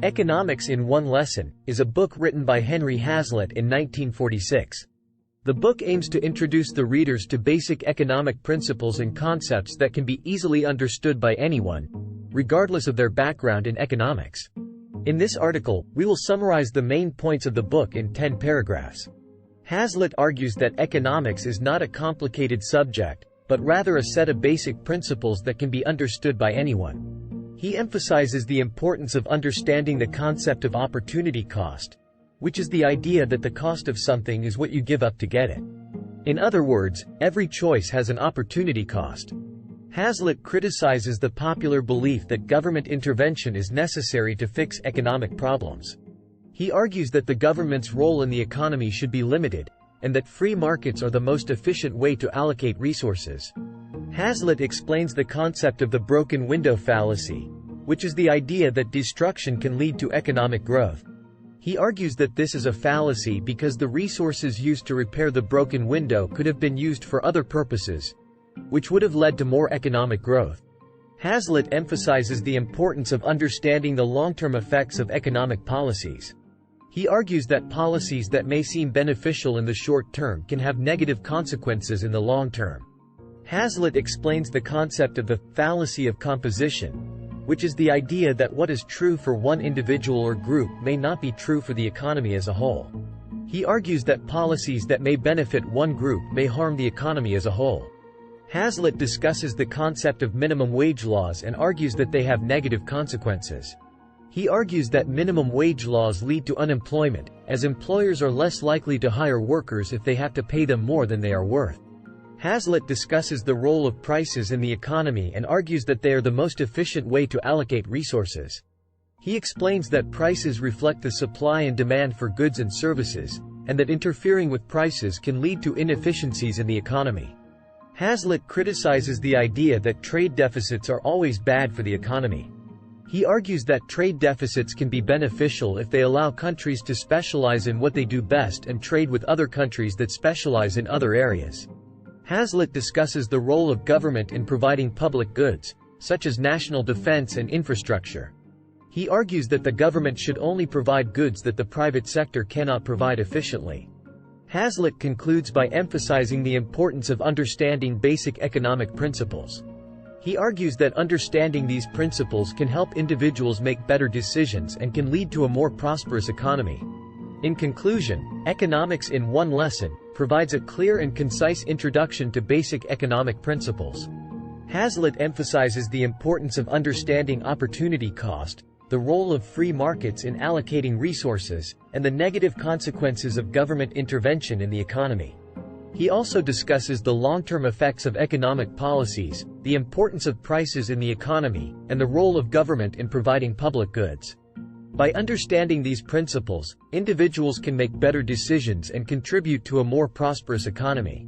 Economics in One Lesson is a book written by Henry Hazlitt in 1946. The book aims to introduce the readers to basic economic principles and concepts that can be easily understood by anyone, regardless of their background in economics. In this article, we will summarize the main points of the book in 10 paragraphs. Hazlitt argues that economics is not a complicated subject, but rather a set of basic principles that can be understood by anyone. He emphasizes the importance of understanding the concept of opportunity cost, which is the idea that the cost of something is what you give up to get it. In other words, every choice has an opportunity cost. Hazlitt criticizes the popular belief that government intervention is necessary to fix economic problems. He argues that the government's role in the economy should be limited, and that free markets are the most efficient way to allocate resources. Hazlitt explains the concept of the broken window fallacy, which is the idea that destruction can lead to economic growth. He argues that this is a fallacy because the resources used to repair the broken window could have been used for other purposes, which would have led to more economic growth. Hazlitt emphasizes the importance of understanding the long-term effects of economic policies. He argues that policies that may seem beneficial in the short term can have negative consequences in the long term. Hazlitt explains the concept of the fallacy of composition, which is the idea that what is true for one individual or group may not be true for the economy as a whole. He argues that policies that may benefit one group may harm the economy as a whole. Hazlitt discusses the concept of minimum wage laws and argues that they have negative consequences. He argues that minimum wage laws lead to unemployment, as employers are less likely to hire workers if they have to pay them more than they are worth. Hazlitt discusses the role of prices in the economy and argues that they are the most efficient way to allocate resources. He explains that prices reflect the supply and demand for goods and services, and that interfering with prices can lead to inefficiencies in the economy. Hazlitt criticizes the idea that trade deficits are always bad for the economy. He argues that trade deficits can be beneficial if they allow countries to specialize in what they do best and trade with other countries that specialize in other areas. Hazlitt discusses the role of government in providing public goods, such as national defense and infrastructure. He argues that the government should only provide goods that the private sector cannot provide efficiently. Hazlitt concludes by emphasizing the importance of understanding basic economic principles. He argues that understanding these principles can help individuals make better decisions and can lead to a more prosperous economy. In conclusion, Economics in One Lesson provides a clear and concise introduction to basic economic principles. Hazlitt emphasizes the importance of understanding opportunity cost, the role of free markets in allocating resources, and the negative consequences of government intervention in the economy. He also discusses the long-term effects of economic policies, the importance of prices in the economy, and the role of government in providing public goods. By understanding these principles, individuals can make better decisions and contribute to a more prosperous economy.